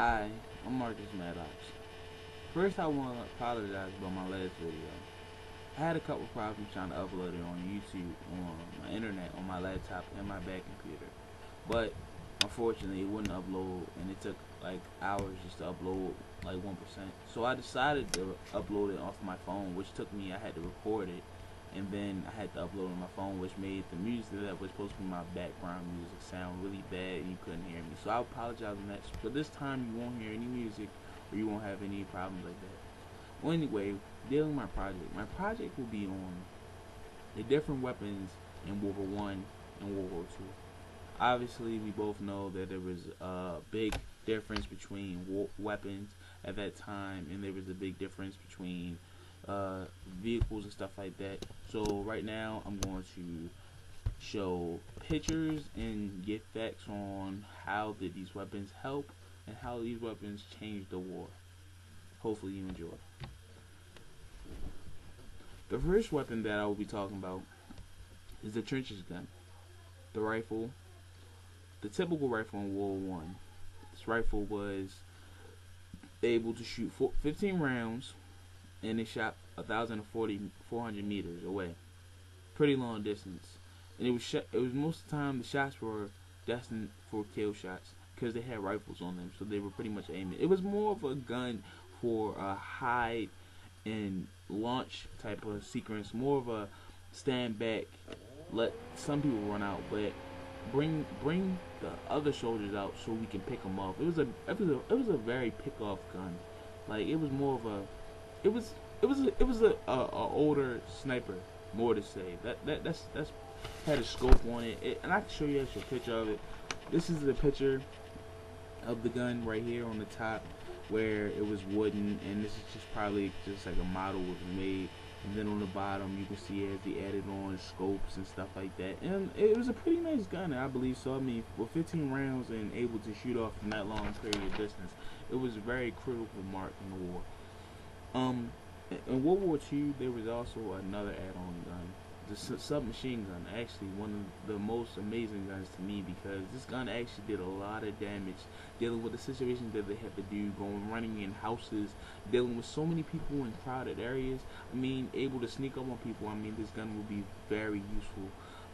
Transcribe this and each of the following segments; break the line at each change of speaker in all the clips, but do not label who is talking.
Hi, I'm Marcus Maddox. First, I want to apologize about my last video. I had a couple problems trying to upload it on YouTube, on my internet, on my laptop, and my back computer. But unfortunately, it wouldn't upload, and it took like hours just to upload, like 1%. So I decided to upload it off my phone, which took me, I had to record it, and then I had to upload it on my phone, which made the music that was supposed to be my background music sound really bad and you couldn't hear me. So I apologize on that. But this time you won't hear any music or you won't have any problems like that. Well, anyway, dealing with my project. My project will be on the different weapons in Warwarn1 and Warwar2. Obviously, we both know that there was a big difference between weapons at that time, and there was a big difference between vehicles and stuff like that. So right now I'm going to show pictures and get facts on how did these weapons help and how these weapons changed the war. Hopefully you enjoy. The first weapon that I will be talking about is the trenches gun. The rifle, the typical rifle in World War I. This rifle was able to shoot 15 rounds, and it shot 400 meters away, pretty long distance. And it was most of the time the shots were destined for kill shots because they had rifles on them, so they were pretty much aiming. It was more of a gun for a hide and launch type of sequence, more of a stand back, let some people run out, but bring the other soldiers out so we can pick them off. It was a very pick off gun. Like it was more of a it was a older sniper, more to say. That's had a scope on it, and I can show you actually a picture of it. This is the picture of the gun right here on the top, where it was wooden, and this is just probably just like a model was made. And then on the bottom you can see as they added on scopes and stuff like that, and it was a pretty nice gun, I believe so. I mean, with 15 rounds and able to shoot off from that long period of distance, it was a very critical mark in the war. In World War II, there was also another add-on gun, the submachine gun. Actually, one of the most amazing guns to me, because this gun actually did a lot of damage, dealing with the situations that they had to do, running in houses, dealing with so many people in crowded areas. I mean, able to sneak up on people. I mean, this gun would be very useful.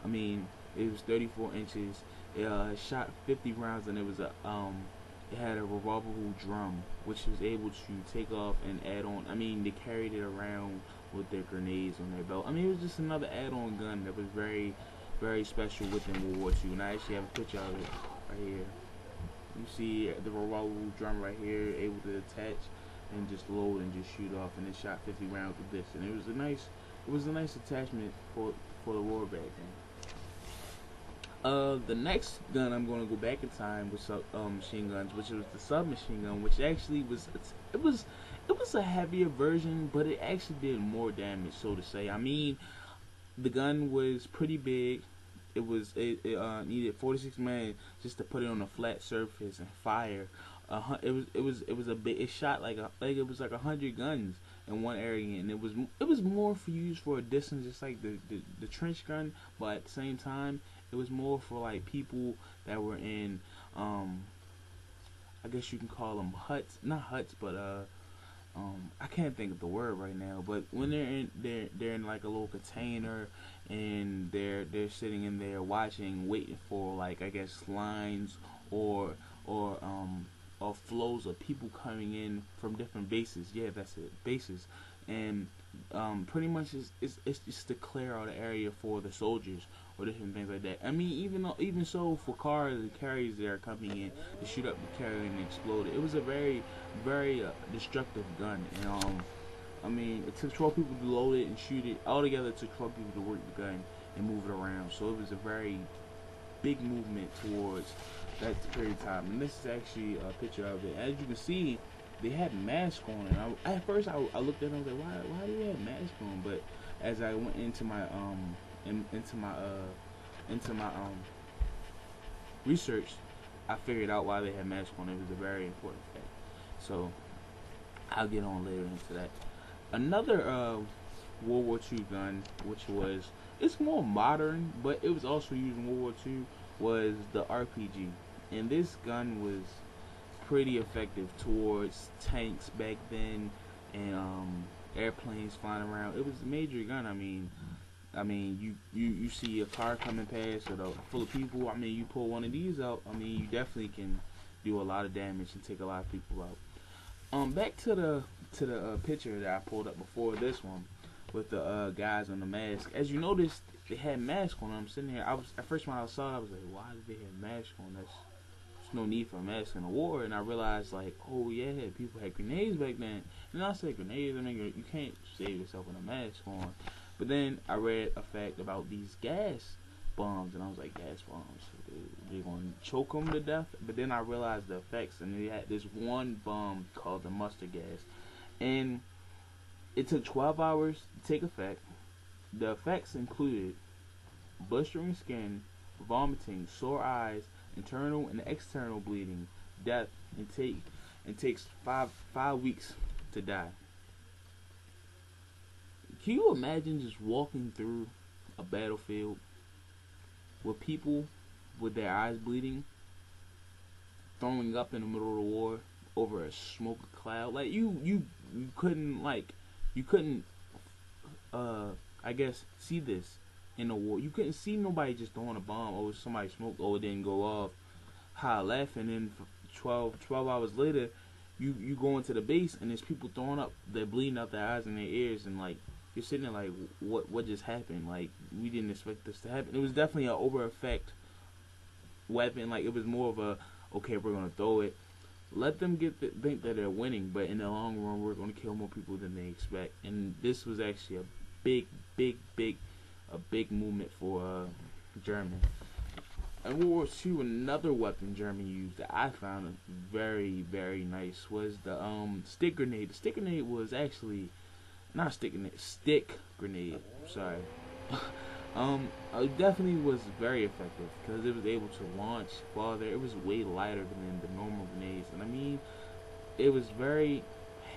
I mean, it was 34 inches. It shot 50 rounds, and it had a revolvable drum, which was able to take off and add on. I mean, they carried it around with their grenades on their belt. I mean, it was just another add-on gun that was very, very special within World War II. And I actually have a picture of it right here. You see the revolvable drum right here, able to attach and just load and just shoot off, and it shot 50 rounds with this. And it was a nice attachment for the war back then. The next gun I'm going to go back in time with machine guns, which was the submachine gun, which actually was a heavier version, but it actually did more damage, so to say. I mean, the gun was pretty big. It needed 46 men just to put it on a flat surface and fire. It shot like it was like 100 guns in one area, and it was more for use for a distance, just like the trench gun, but at the same time it was more for like people that were in I guess you can call them huts, not huts, but I can't think of the word right now, but when they're in like a little container, and they're sitting in there watching, waiting for, like, I guess lines or flows of people coming in from different bases. Yeah, that's it, bases. And pretty much it's just to clear out the area for the soldiers or different things like that. I mean, even so, for cars and carriers that are coming in to shoot up the carrier and explode it. It was a very, very destructive gun. And I mean, it took 12 people to load it and shoot it. Altogether, it took 12 people to work the gun and move it around. So it was a very big movement towards that period of time. And this is actually a picture of it. As you can see, they had masks on, and at first I looked at them and I was like, why do they have masks on? But as I went into my research, I figured out why they had masks on. It was a very important fact. So I'll get on later into that. Another World War II gun, it's more modern, but it was also used in World War II, was the RPG. And this gun was pretty effective towards tanks back then, and airplanes flying around. It was a major gun. You see a car coming past with full of people. I mean, you pull one of these out. I mean, you definitely can do a lot of damage and take a lot of people out. Back to the picture that I pulled up before this one with the guys on the mask. As you noticed, they had masks on. I'm sitting here. At first when I saw it, I was like, why did they have masks on? There's no need for a mask in a war. And I realized, like, oh yeah, people had grenades back then. And I said grenades. I mean, you can't save yourself with a mask on. But then I read a fact about these gas bombs, and I was like, gas bombs, they're going to choke them to death. But then I realized the effects, and they had this one bomb called the mustard gas, and it took 12 hours to take effect. The effects included blistering skin, vomiting, sore eyes, internal and external bleeding, death, and takes five weeks to die. Can you imagine just walking through a battlefield with people with their eyes bleeding, throwing up in the middle of the war over a smoke cloud? Like you couldn't I guess see this in a war. You couldn't see nobody just throwing a bomb or somebody smoked or it didn't go off. How laughing, and then 12 hours later you go into the base and there's people throwing up, they're bleeding out their eyes and their ears, and like you're sitting there like, what just happened? Like, we didn't expect this to happen. It was definitely an over effect weapon. Like, it was more of a, okay, we're gonna throw it, let them think that they're winning, but in the long run we're gonna kill more people than they expect. And this was actually a big movement for Germany. In World War II, another weapon Germany used that I found very, very nice was the stick grenade. The stick grenade was actually not a stick grenade. Sorry. It definitely was very effective because it was able to launch farther. It was way lighter than the normal grenades, and I mean, it was very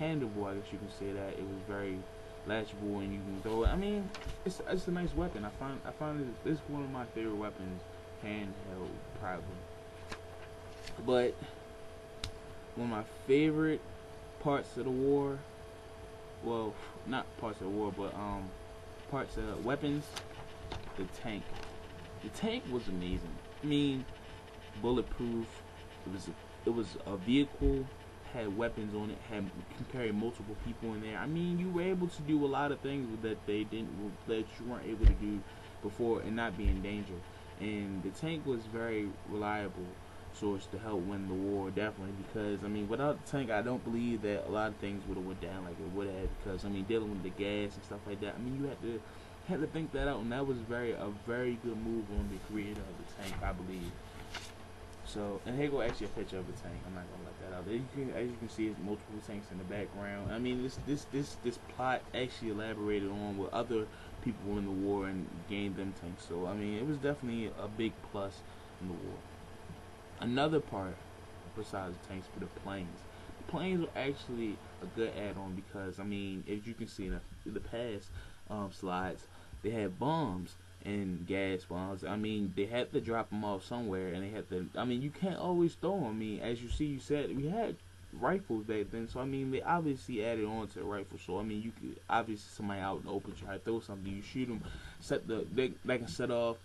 handleable. I guess you can say that. It was very latchable, and you can throw it. I mean, it's a nice weapon. I find it's one of my favorite weapons, handheld, probably. But one of my favorite parts of the war, well, not parts of the war, but parts of weapons, the tank. The tank was amazing. I mean, bulletproof. It was a vehicle, had weapons on it, can carry multiple people in there. I mean, you were able to do a lot of things that you weren't able to do before and not be in danger. And the tank was very reliable source to help win the war, definitely, because I mean, without the tank, I don't believe that a lot of things would have went down like it would have, because I mean, dealing with the gas and stuff like that, I mean, you had to think that out, and that was a very good move on the creator of the tank, I believe. So, and here go actually a picture of the tank. I'm not gonna let that out. As you can see, it's multiple tanks in the background. I mean, this plot actually elaborated on with other people in the war and gained them tanks. So, I mean, it was definitely a big plus in the war. Another part, besides the tanks, were the planes. The planes were actually a good add-on because, I mean, as you can see in the past slides, they had bombs and gas bombs. I mean, they had to drop them off somewhere, and they had to. I mean, you can't always throw them. I mean, as you said we had rifles back then, so I mean, they obviously added on to the rifle. So I mean, you could obviously somebody out in the open try to throw something, you shoot them, they can set off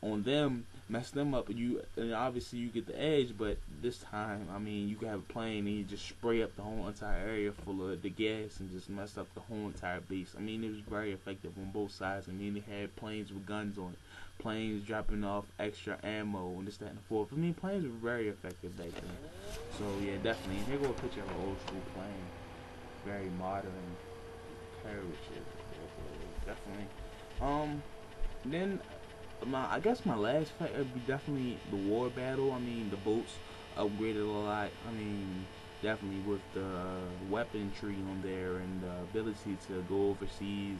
on them, mess them up, and obviously you get the edge. But this time, I mean, you can have a plane and you just spray up the whole entire area full of the gas and just mess up the whole entire base. I mean, it was very effective on both sides. I mean, they had planes with guns on it, planes dropping off extra ammo and this, that, and the fourth. I mean, planes were very effective back then. So yeah, definitely. And here go a picture of an old school plane, very modern carriage. Definitely. Then I guess my last fight would be definitely the war battle. I mean, the boats upgraded a lot. I mean, definitely with the weaponry on there and the ability to go overseas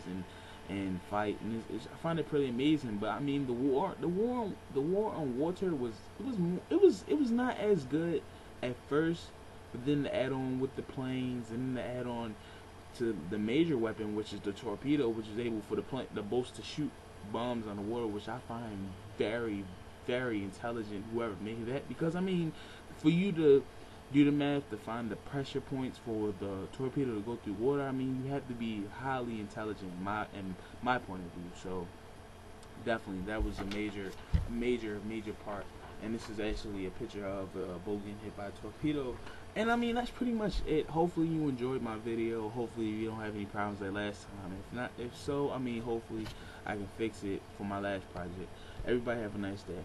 and fight. And I find it pretty amazing. But I mean, the war on water was not as good at first. But then the add-on with the planes, and then the add-on to the major weapon, which is the torpedo, which is able for the boats to shoot bombs on the water, which I find very, very intelligent, whoever made that. Because I mean, for you to do the math to find the pressure points for the torpedo to go through water. I mean, you have to be highly intelligent in my point of view. So definitely, that was a major part. And this is actually a picture of a boat getting hit by a torpedo. And I mean, that's pretty much it. Hopefully you enjoyed my video. Hopefully you don't have any problems like last time. If so, I mean, hopefully I can fix it for my last project. Everybody have a nice day.